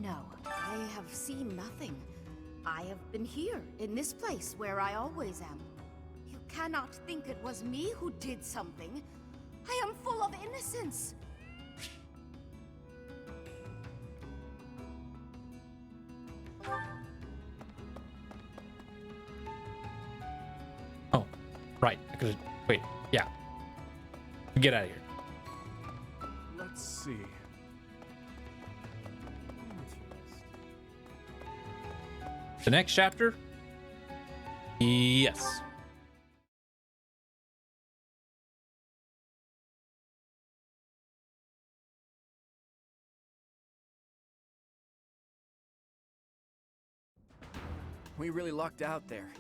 No, I have seen nothing. I have been here, in this place, where I always am. You cannot think it was me who did something. I am full of innocence. Oh, right. Because wait, yeah. Get out of here. Let's see. The next chapter? Yes. We really lucked out there.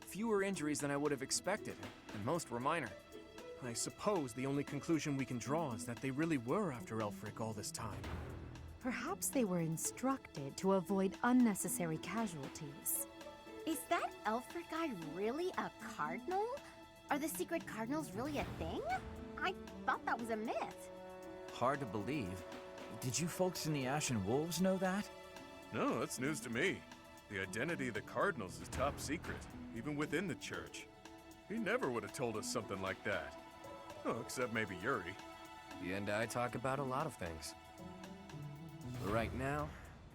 Fewer injuries than I would have expected, and most were minor. I suppose the only conclusion we can draw is that they really were after Elfric all this time. Perhaps they were instructed to avoid unnecessary casualties. Is that Elfric guy really a cardinal? Are the secret cardinals really a thing? I thought that was a myth. Hard to believe. Did you folks in the Ashen Wolves know that? No, that's news to me. The identity of the Cardinals is top secret, even within the church. He never would have told us something like that. Oh, except maybe Yuri. He and I talk about a lot of things. But right now,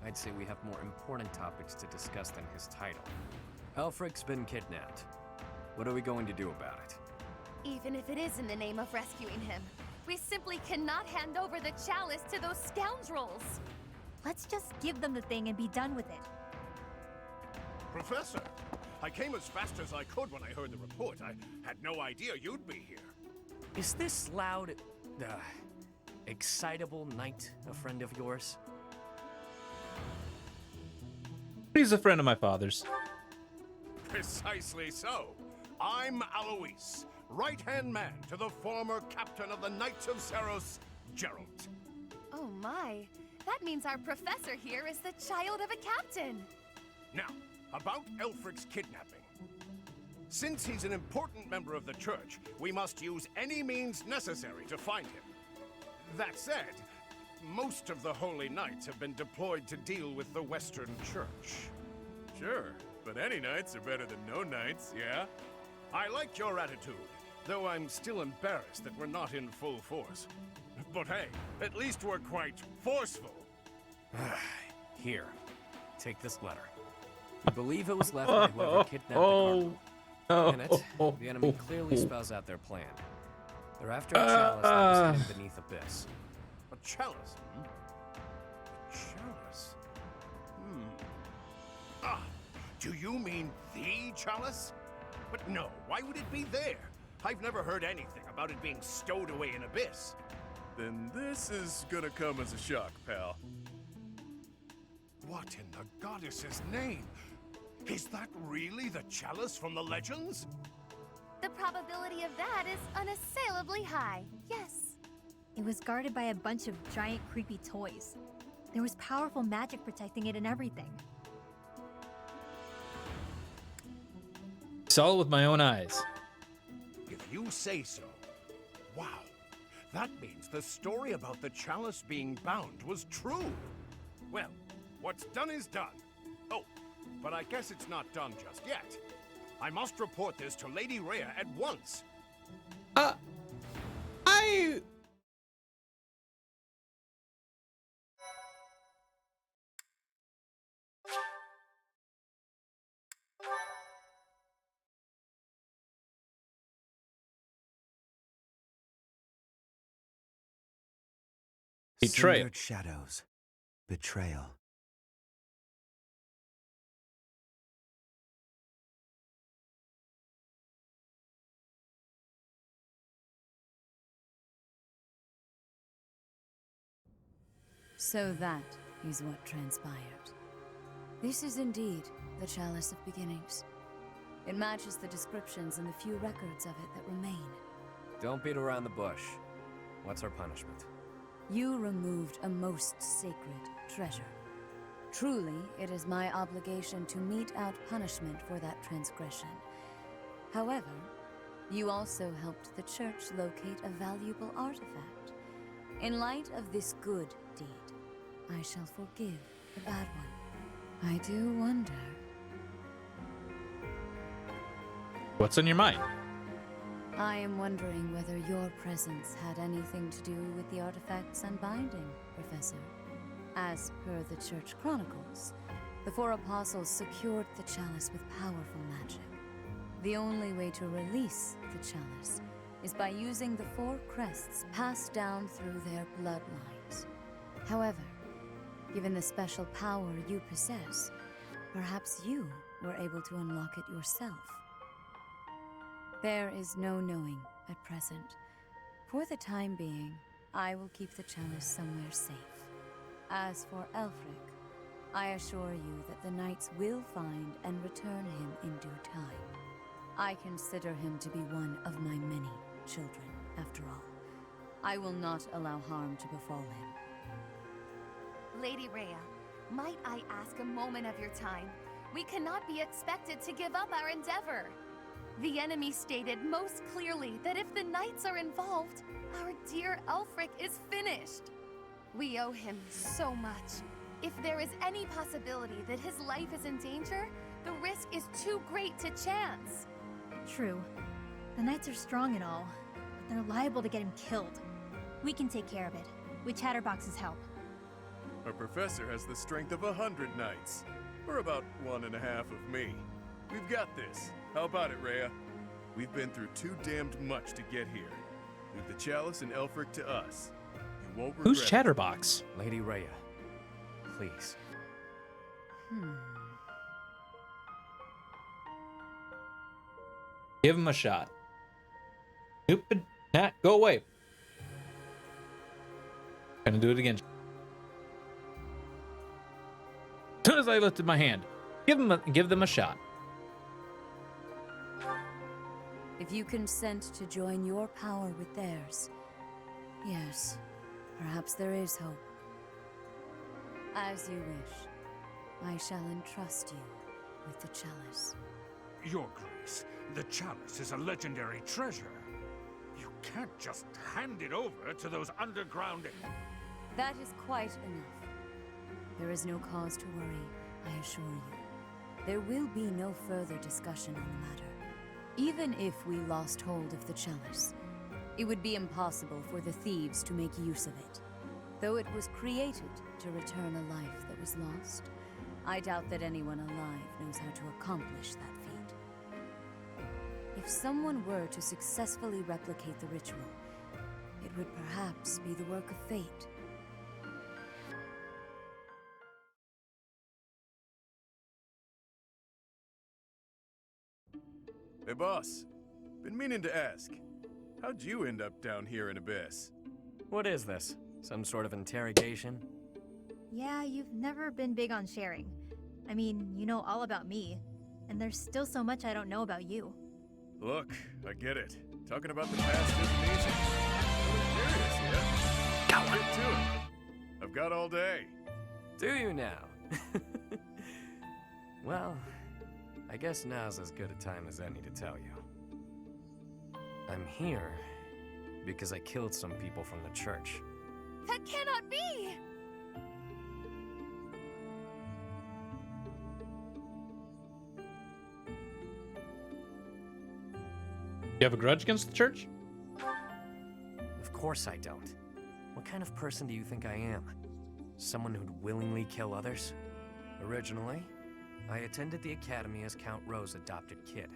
I'd say we have more important topics to discuss than his title. Elfric's been kidnapped. What are we going to do about it? Even if it is in the name of rescuing him, we simply cannot hand over the chalice to those scoundrels. Let's just give them the thing and be done with it. Professor, I came as fast as I could when I heard the report. I had no idea you'd be here. Is this loud, excitable knight a friend of yours? He's a friend of my father's. Precisely so. I'm Alois, right-hand man to the former captain of the Knights of Saros, Gerald. Oh my, that means our professor here is the child of a captain. Now, about Elfric's kidnapping. Since he's an important member of the church, we must use any means necessary to find him. That said, most of the Holy Knights have been deployed to deal with the Western Church. Sure, but any knights are better than no knights, yeah? I like your attitude, though I'm still embarrassed that we're not in full force. But hey, at least we're quite forceful. Here, take this letter. We believe it was left by whoever kidnapped the Cardinal. In it, the enemy clearly spells out their plan. They're after a chalice that was hidden beneath Abyss. A chalice, hmm? A chalice? Ah, do you mean the chalice? But no, why would it be there? I've never heard anything about it being stowed away in Abyss. Then this is gonna come as a shock, pal. What in the goddess's name? Is that really the chalice from the legends? The probability of that is unassailably high, yes. It was guarded by a bunch of giant creepy toys. There was powerful magic protecting it and everything. Saw it with my own eyes. If you say so. Wow. That means the story about the chalice being bound was true. Well, what's done is done. Oh, but I guess it's not done just yet. I must report this to Lady Rhea at once. Betrayal. Sundered shadows. Betrayal. So that is what transpired. This is indeed the Chalice of Beginnings. It matches the descriptions and the few records of it that remain. Don't beat around the bush. What's our punishment? You removed a most sacred treasure. Truly, it is my obligation to mete out punishment for that transgression. However, you also helped the church locate a valuable artifact. In light of this good deed, I shall forgive a bad one. I do wonder. What's on your mind? I am wondering whether your presence had anything to do with the artifact's unbinding, Professor. As per the Church Chronicles, the four apostles secured the chalice with powerful magic. The only way to release the chalice is by using the four crests passed down through their bloodlines. However, given the special power you possess, perhaps you were able to unlock it yourself. There is no knowing at present. For the time being, I will keep the chalice somewhere safe. As for Elfric, I assure you that the knights will find and return him in due time. I consider him to be one of my many children, after all. I will not allow harm to befall him. Lady Rhea, might I ask a moment of your time? We cannot be expected to give up our endeavor. The enemy stated most clearly that if the knights are involved, our dear Elfric is finished. We owe him so much. If there is any possibility that his life is in danger, the risk is too great to chance. True. The knights are strong and all, but they're liable to get him killed. We can take care of it, with Chatterbox's help. Our professor has the strength of 100 knights, or about 1.5 of me. We've got this. How about it, Rhea? We've been through too damned much to get here. Leave the chalice and Elfric to us. You won't regret Who's it. Chatterbox? Lady Rhea, please. Give him a shot. Stupid cat, go away. Gonna do it again. As soon as I lifted my hand, give them a shot. If you consent to join your power with theirs, yes, perhaps there is hope. As you wish, I shall entrust you with the chalice. Your Grace, the chalice is a legendary treasure. You can't just hand it over to those underground... That is quite enough. There is no cause to worry, I assure you. There will be no further discussion on the matter. Even if we lost hold of the chalice, it would be impossible for the thieves to make use of it. Though it was created to return a life that was lost, I doubt that anyone alive knows how to accomplish that feat. If someone were to successfully replicate the ritual, it would perhaps be the work of fate. Hey, boss. Been meaning to ask. How'd you end up down here in Abyss? What is this? Some sort of interrogation? Yeah, you've never been big on sharing. I mean, you know all about me, and there's still so much I don't know about you. Look, I get it. Talking about the past isn't easy. I'm curious, yeah? Get to it. I've got all day. Do you now? Well, I guess now's as good a time as any to tell you. I'm here because I killed some people from the church. That cannot be! You have a grudge against the church? Of course I don't. What kind of person do you think I am? Someone who'd willingly kill others? Originally, I attended the academy as Count Rowe's adopted kid.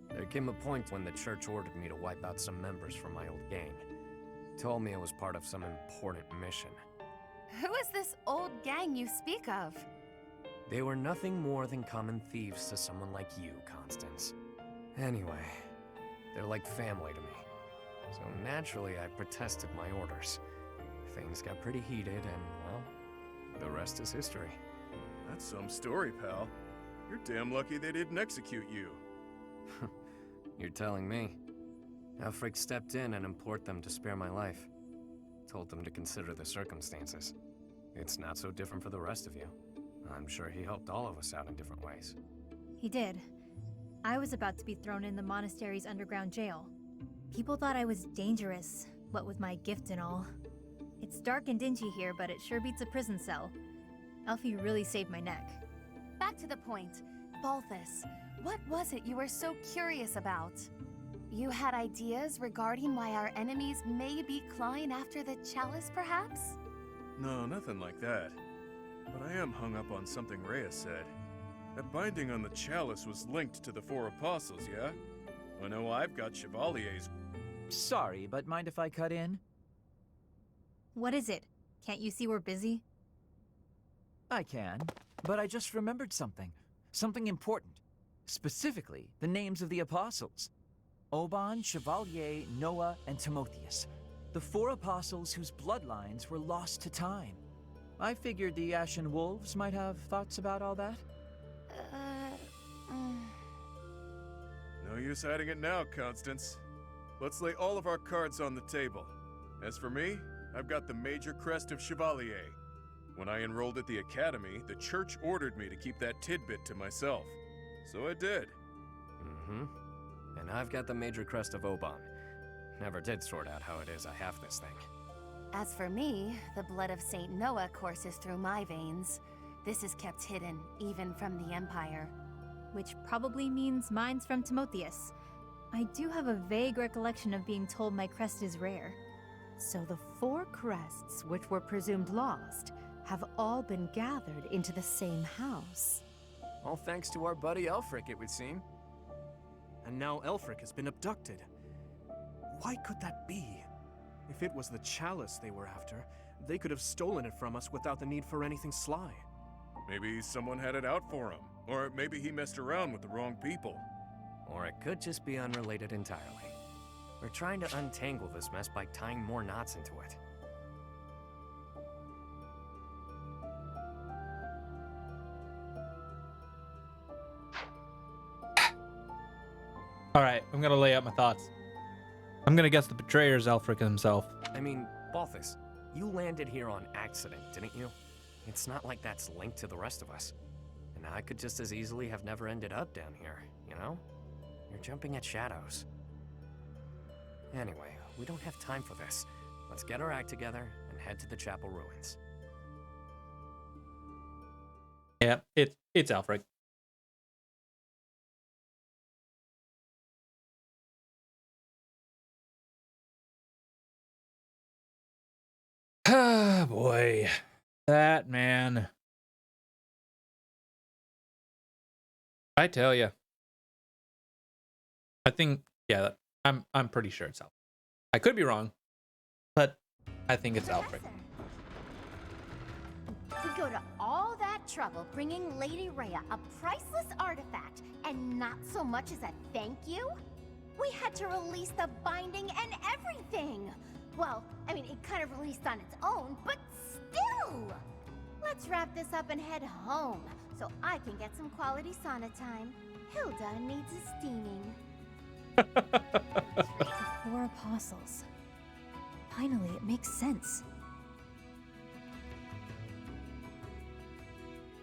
There came a point when the church ordered me to wipe out some members from my old gang. Told me it was part of some important mission. Who is this old gang you speak of? They were nothing more than common thieves to someone like you, Constance. Anyway, they're like family to me. So naturally, I protested my orders. Things got pretty heated and, well, the rest is history. That's some story, pal. You're damn lucky they didn't execute you. You're telling me. Elfric stepped in and implored them to spare my life. Told them to consider the circumstances. It's not so different for the rest of you. I'm sure he helped all of us out in different ways. He did. I was about to be thrown in the monastery's underground jail. People thought I was dangerous, what with my gift and all. It's dark and dingy here, but it sure beats a prison cell. Alfie really saved my neck. Back to the point. Balthus, what was it you were so curious about? You had ideas regarding why our enemies may be clawing after the chalice, perhaps? No, nothing like that. But I am hung up on something Rhea said. That binding on the chalice was linked to the 4 apostles, yeah? I know I've got Chevalier's. Sorry, but mind if I cut in? What is it? Can't you see we're busy? I can, but I just remembered something. Something important. Specifically, the names of the apostles. Oban, Chevalier, Noah, and Timotheus. The 4 apostles whose bloodlines were lost to time. I figured the Ashen Wolves might have thoughts about all that. No use hiding it now, Constance. Let's lay all of our cards on the table. As for me, I've got the major crest of Chevalier. When I enrolled at the academy, the church ordered me to keep that tidbit to myself. So I did. Mm-hmm. And I've got the major crest of Oban. Never did sort out how it is I have this thing. As for me, the blood of Saint Noah courses through my veins. This is kept hidden, even from the Empire. Which probably means mine's from Timotheus. I do have a vague recollection of being told my crest is rare. So the 4 crests, which were presumed lost, have all been gathered into the same house. All thanks to our buddy Elfric, it would seem. And now Elfric has been abducted. Why could that be? If it was the chalice they were after, they could have stolen it from us without the need for anything sly. Maybe someone had it out for him. Or maybe he messed around with the wrong people. Or it could just be unrelated entirely. We're trying to untangle this mess by tying more knots into it. All right, I'm gonna lay out my thoughts. I'm gonna guess the betrayer's Elfric himself. I mean, Balthus, you landed here on accident, didn't you? It's not like that's linked to the rest of us. And I could just as easily have never ended up down here, you know? You're jumping at shadows. Anyway, we don't have time for this. Let's get our act together and head to the chapel ruins. Yeah, it's Elfric. Ah, boy. That man. I tell you. I think, yeah, I'm pretty sure it's Alfric. I could be wrong, but I think it's Alfric. We go to all that trouble bringing Lady Rhea a priceless artifact, and not so much as a thank you? We had to release the binding and everything! Well, I mean, it kind of released on its own, but still! Let's wrap this up and head home, so I can get some quality sauna time. Hilda needs a steaming. 4 apostles. Finally, it makes sense.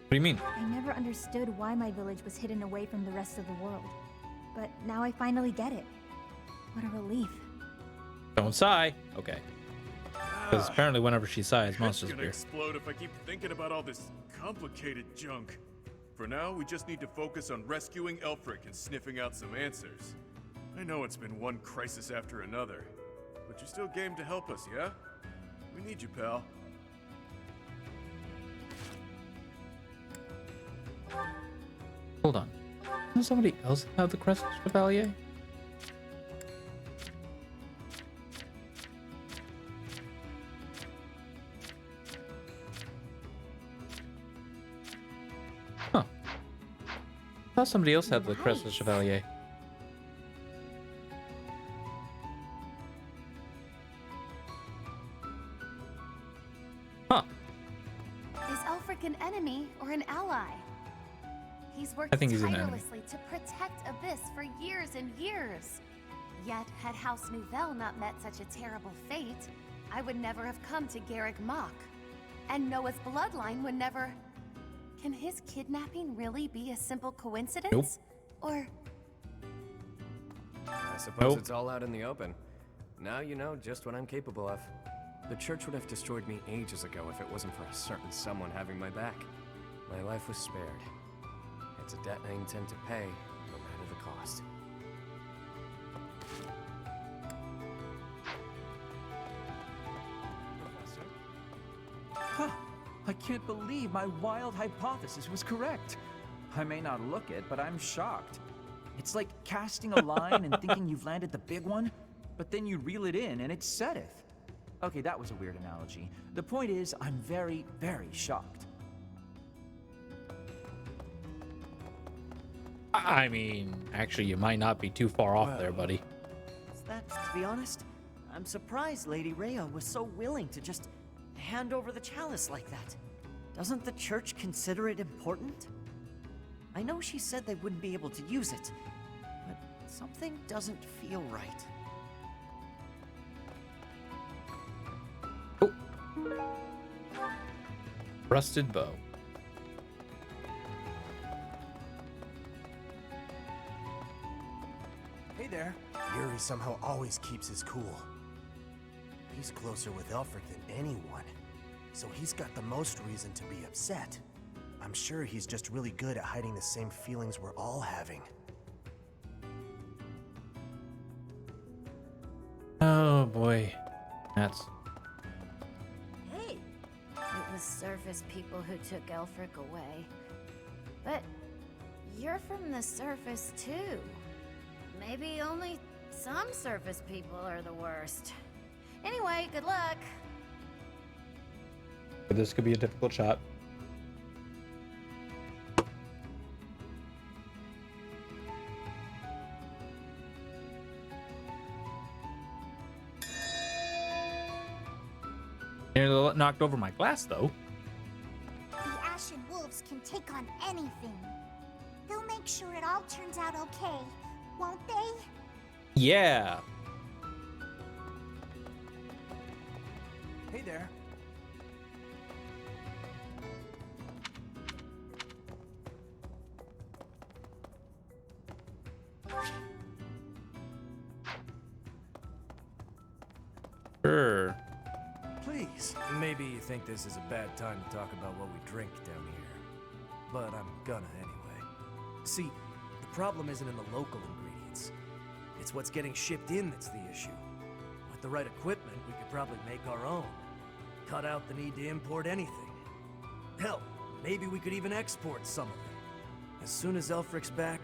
What do you mean? I never understood why my village was hidden away from the rest of the world. But now I finally get it. What a relief. Don't sigh. Okay. Because apparently whenever she sighs, monsters It's gonna appear. explode if I keep thinking about all this complicated junk. For now, we just need to focus on rescuing Elfric and sniffing out some answers. I know it's been one crisis after another, but you're still game to help us, yeah? We need you, pal. Hold on. Doesn't somebody else have the crest of Chevalier? Huh. I thought somebody else had the crest of Chevalier. Huh. Is Elfric an enemy or an ally? He's worked I think he's an enemy. tirelessly to protect Abyss for years and years. Yet, had House Nouvelle not met such a terrible fate, I would never have come to Garrick Mach. And Noah's bloodline would never... Can his kidnapping really be a simple coincidence? Nope. Or... I suppose it's all out in the open. Now you know just what I'm capable of. The church would have destroyed me ages ago if it wasn't for a certain someone having my back. My life was spared. It's a debt I intend to pay, no matter the cost. Professor? Huh. I can't believe my wild hypothesis was correct. I may not look it, but I'm shocked. It's like casting a line and thinking you've landed the big one, but then you reel it in and it setteth. Okay, that was a weird analogy. The point is, I'm very, very shocked. I mean, actually, you might not be too far off there, buddy. To be honest, I'm surprised Lady Rhea was so willing to just hand over the chalice like that. Doesn't the church consider it important? I know she said they wouldn't be able to use it, but something doesn't feel right. Oh. Rusted bow. Hey there. Yuri somehow always keeps his cool. He's closer with Elfric than anyone, so he's got the most reason to be upset. I'm sure he's just really good at hiding the same feelings we're all having. Oh boy. That's... Hey! It was surface people who took Elfric away. But you're from the surface too. Maybe only some surface people are the worst. Anyway, good luck. This could be a difficult shot. Nearly knocked over my glass, though. The Ashen Wolves can take on anything. They'll make sure it all turns out okay, won't they? Yeah. Hey there. Sure. Please. Maybe you think this is a bad time to talk about what we drink down here, but I'm gonna anyway. See, the problem isn't in the local ingredients. It's what's getting shipped in that's the issue. With the right equipment, we could probably make our own. Cut out the need to import anything. Hell, maybe we could even export some of it. As soon as Elfric's back,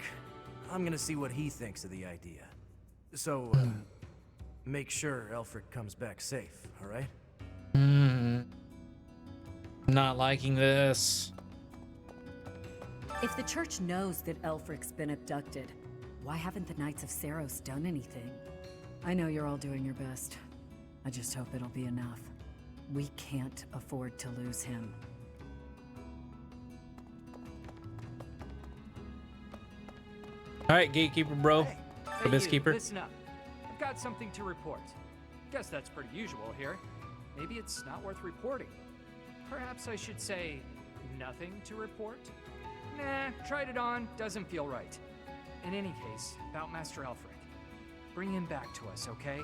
I'm gonna see what he thinks of the idea. So, make sure Elfric comes back safe, alright? Not liking this. If the church knows that Elfric's been abducted, why haven't the Knights of Saros done anything? I know you're all doing your best. I just hope it'll be enough. We can't afford to lose him. All right, gatekeeper, bro. Hey, Abyss keeper. Listen up. I've got something to report. Guess that's pretty usual here. Maybe it's not worth reporting. Perhaps I should say nothing to report? Nah, tried it on, doesn't feel right. In any case, about Master Elfric. Bring him back to us, okay?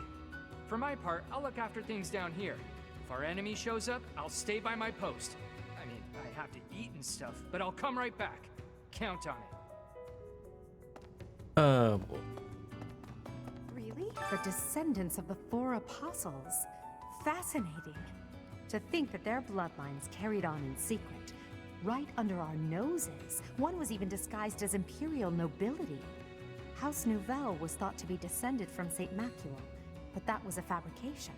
For my part, I'll look after things down here. If our enemy shows up, I'll stay by my post. I mean, I have to eat and stuff, but I'll come right back. Count on it. Oh, boy. Really? The descendants of the four apostles. Fascinating. To think that their bloodlines carried on in secret, right under our noses. One was even disguised as imperial nobility. House Nouvelle was thought to be descended from Saint Macuel, but that was a fabrication.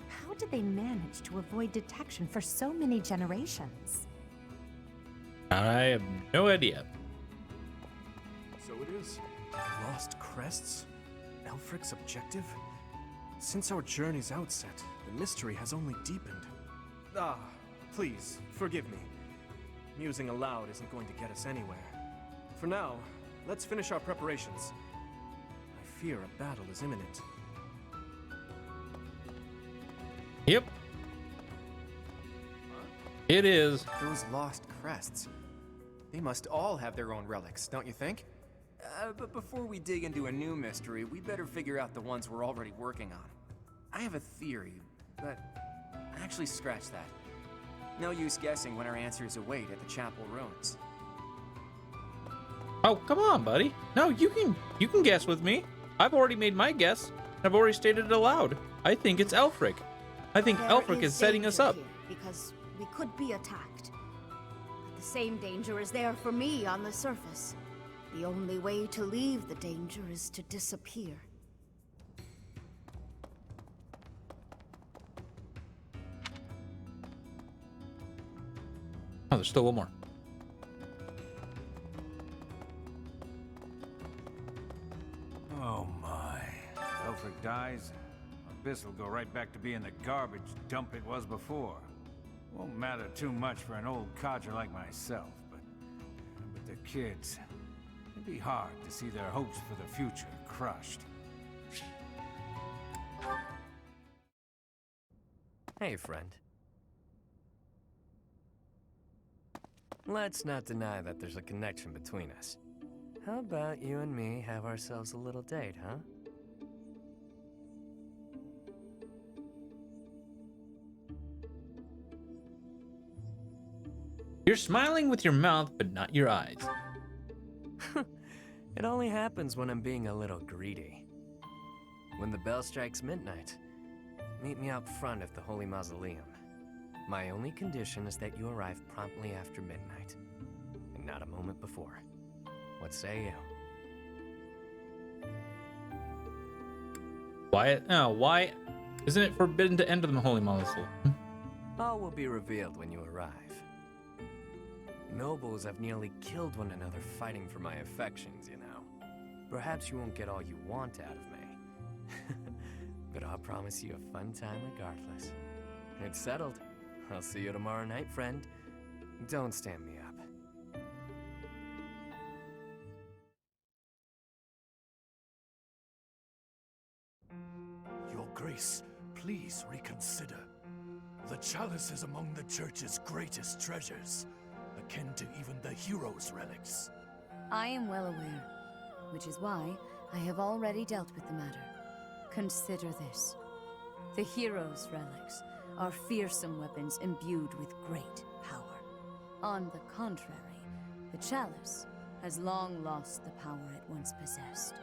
How did they manage to avoid detection for so many generations? I have no idea. So it is. Lost crests? Elfric's objective? Since our journey's outset, the mystery has only deepened. Ah, please, forgive me. Musing aloud isn't going to get us anywhere. For now, let's finish our preparations. I fear a battle is imminent. Yep. It is. Those lost crests. They must all have their own relics, don't you think? But before we dig into a new mystery, we better figure out the ones we're already working on. I have a theory, but Actually, scratch that. No use guessing when our answers await at the chapel ruins. Oh, come on, buddy. No, you can guess with me. I've already made my guess. I've already stated it aloud. I think it's Elfric. I think Elfric is setting us up. Here because we could be attacked. But the same danger is there for me on the surface. The only way to leave the danger is to disappear. Oh, there's still one more. Oh my. Elfric dies, Abyss will go right back to being the garbage dump it was before. Won't matter too much for an old codger like myself, but the kids, it'd be hard to see their hopes for the future crushed. Hey, friend. Let's not deny that there's a connection between us. How about you and me have ourselves a little date, huh? You're smiling with your mouth, but not your eyes. It only happens when I'm being a little greedy. When the bell strikes midnight, meet me out front of the Holy Mausoleum. My only condition is that you arrive promptly after midnight, and not a moment before. What say you? Why? Oh, why? Isn't it forbidden to enter the Holy Mausoleum? All will be revealed when you arrive. Nobles have nearly killed one another fighting for my affections, you know. Perhaps you won't get all you want out of me. But I'll promise you a fun time regardless. It's settled. I'll see you tomorrow night, friend. Don't stand me up. Your Grace, please reconsider. The chalice is among the Church's greatest treasures, akin to even the hero's relics. I am well aware, which is why I have already dealt with the matter. Consider this. The hero's relics are fearsome weapons imbued with great power. On the contrary, the chalice has long lost the power it once possessed.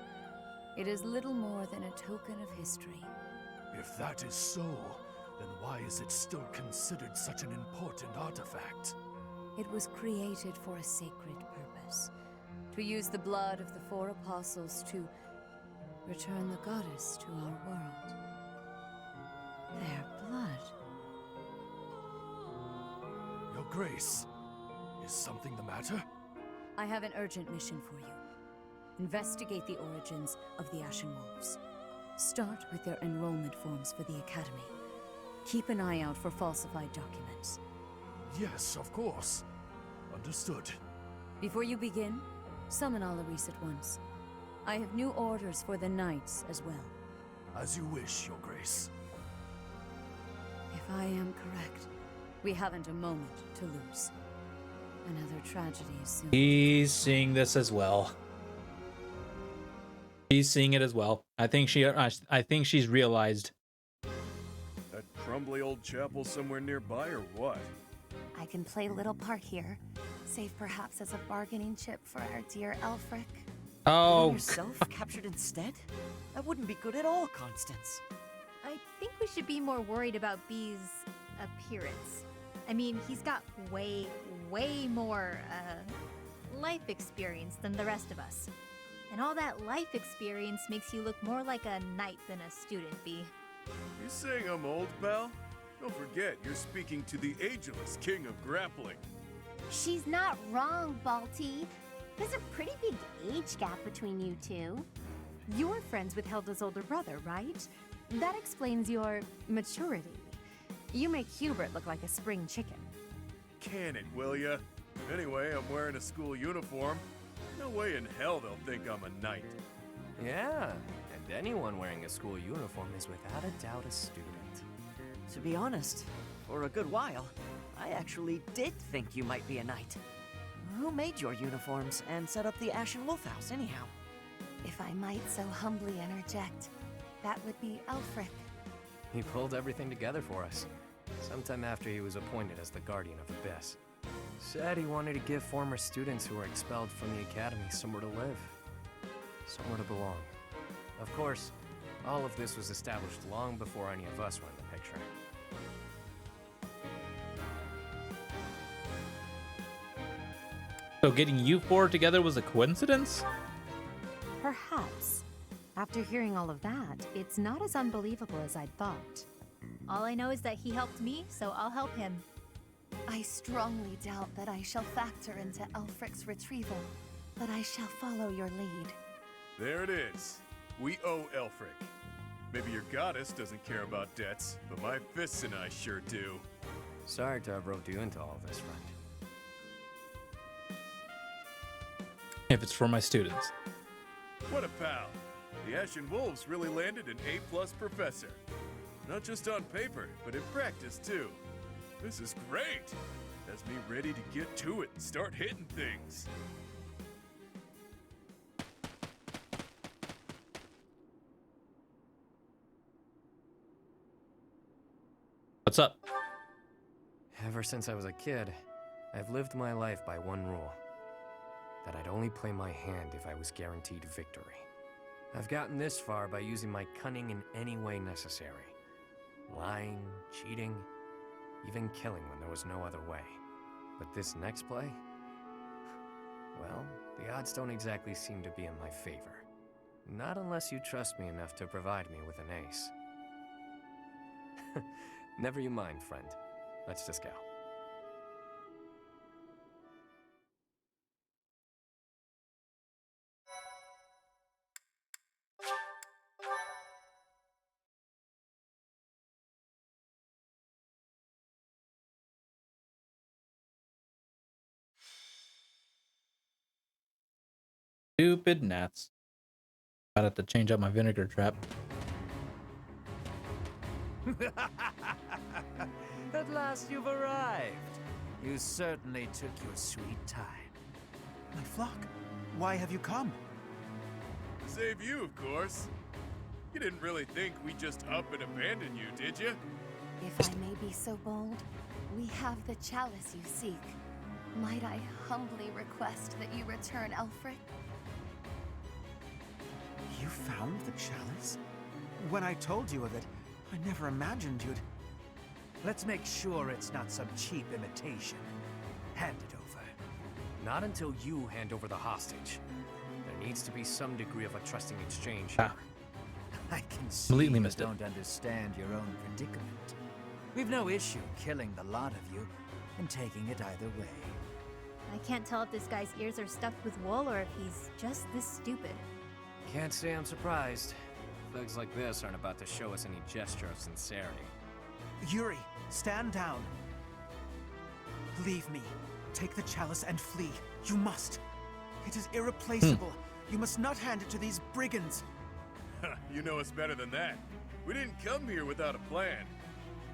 It is little more than a token of history. If that is so, then why is it still considered such an important artifact? It was created for a sacred purpose. To use the blood of the 4 apostles to return the goddess to our world. Their blood. Your Grace, is something the matter? I have an urgent mission for you. Investigate the origins of the Ashen Wolves. Start with their enrollment forms for the Academy. Keep an eye out for falsified documents. Yes, of course. Understood. Before you begin, summon Alaris at once. I have new orders for the Knights as well. As you wish, Your Grace. If I am correct, we haven't a moment to lose. Another tragedy is soon. He's seeing this as well. He's seeing it as well. I think she's realized. That crumbly old chapel somewhere nearby, or what? I can play little part here, save perhaps as a bargaining chip for our dear Elfric. Oh. Yourself captured instead? That wouldn't be good at all, Constance. I think we should be more worried about B's appearance. I mean, he's got way more, life experience than the rest of us. And all that life experience makes you look more like a knight than a student, B. You saying I'm old, pal? Don't forget, you're speaking to the ageless king of grappling. She's not wrong, Balti. There's a pretty big age gap between you two. You're friends with Hilda's older brother, right? That explains your maturity. You make Hubert look like a spring chicken. Can it, will ya? Anyway, I'm wearing a school uniform. No way in hell they'll think I'm a knight. Yeah, and anyone wearing a school uniform is without a doubt a student. To be honest, for a good while, I actually did think you might be a knight. Who made your uniforms and set up the Ashen Wolf House, anyhow? If I might so humbly interject, that would be Elfric. He pulled everything together for us. sometime after he was appointed as the Guardian of Abyss. Said he wanted to give former students who were expelled from the academy somewhere to live, somewhere to belong. Of course, all of this was established long before any of us were in the picture. So getting you four together was a coincidence? Perhaps. After hearing all of that, it's not as unbelievable as I'd thought. All I know is that he helped me, so I'll help him. I strongly doubt that I shall factor into Elfric's retrieval, but I shall follow your lead. There it is. We owe Elfric. Maybe your goddess doesn't care about debts, but my fists and I sure do. Sorry to have roped you into all this, friend. If it's for my students. What a pal. The Ashen Wolves really landed an A+ professor. Not just on paper, but in practice too. This is great. Has me ready to get to it and start hitting things. What's up? Ever since I was a kid, I've lived my life by one rule. That I'd only play my hand if I was guaranteed victory. I've gotten this far by using my cunning in any way necessary. Lying, cheating, even killing when there was no other way. But this next play? Well, the odds don't exactly seem to be in my favor. Not unless you trust me enough to provide me with an ace. Never you mind, friend. Let's just go. Stupid gnats. I'd have to change out my vinegar trap. At last you've arrived. You certainly took your sweet time. My flock, why have you come? Save you, of course. You didn't really think we'd just up and abandon you, did you? If I may be so bold, we have the chalice you seek. Might I humbly request that you return Elfric? You found the chalice? When I told you of it, I never imagined you'd... Let's make sure it's not some cheap imitation. Hand it over. Not until you hand over the hostage. There needs to be some degree of a trusting exchange here. I can see Completely you missed it. don't understand your own predicament. We've no issue killing the lot of you and taking it either way. I can't tell if this guy's ears are stuffed with wool or if he's just this stupid. Can't say I'm surprised. Thugs like this aren't about to show us any gesture of sincerity. Yuri, stand down. Leave me. Take the chalice and flee. You must. It is irreplaceable. You must not hand it to these brigands. You know us better than that. We didn't come here without a plan.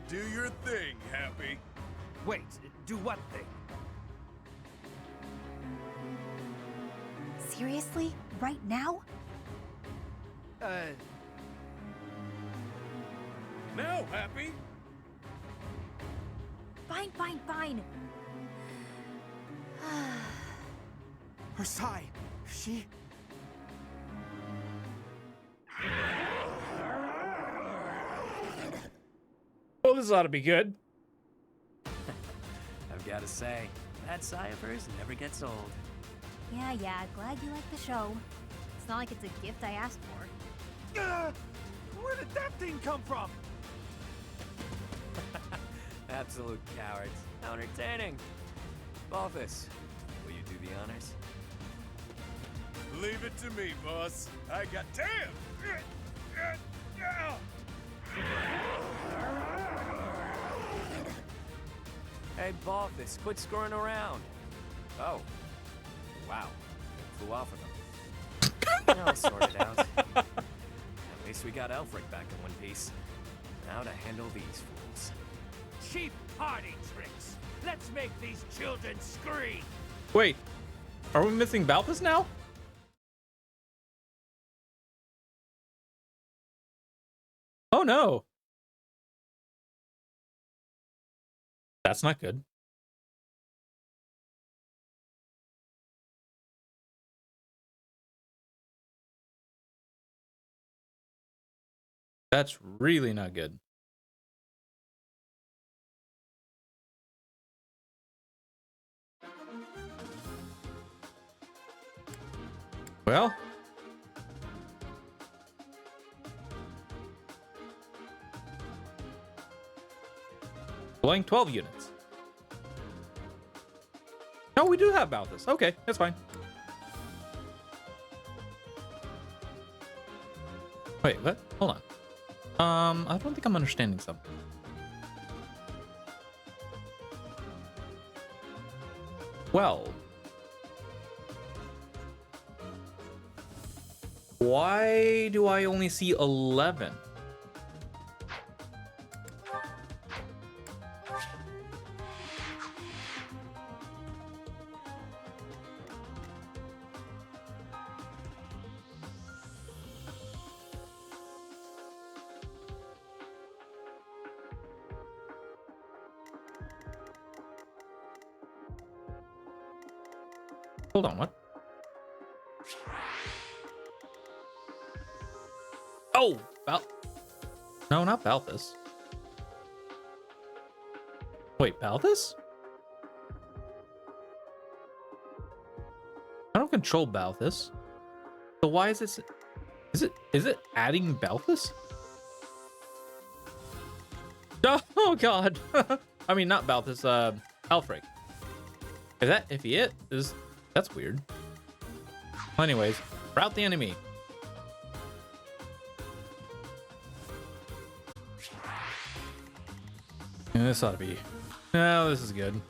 Do your thing, Happy. Wait, do what thing? Seriously? Right now? Now, Happy. Fine, fine, fine. Her sigh. She... Well, this ought to be good. I've got to say, that sigh of hers never gets old. Yeah, glad you like the show. It's not like it's a gift I asked for. Where did that thing come from? Absolute cowards. How entertaining. Balthus, will you do the honors? Leave it to me, boss. I got... Damn! Hey, Balthus, quit screwing around. Oh. Wow. Flew off of them. I'll sort it out. At least we got Elfric back in one piece. Now to handle these fools. Cheap party tricks. Let's make these children scream. Wait, are we missing Balthus now? Oh no. That's not good. That's really not good. Well, deploying 12 units. No, we do have Balthus. Okay, that's fine. Wait, what? Hold on. I don't think I'm understanding something. Well, why do I only see 11? Hold on, what? Oh, no, not Balthus. Wait, Balthus? I don't control Balthus. So why is this? Is it adding Balthus? Oh God! I mean, not Balthus. Alfric. Is that if he is? That's weird. Well, anyways, rout the enemy. Yeah, this ought to be. No, this is good.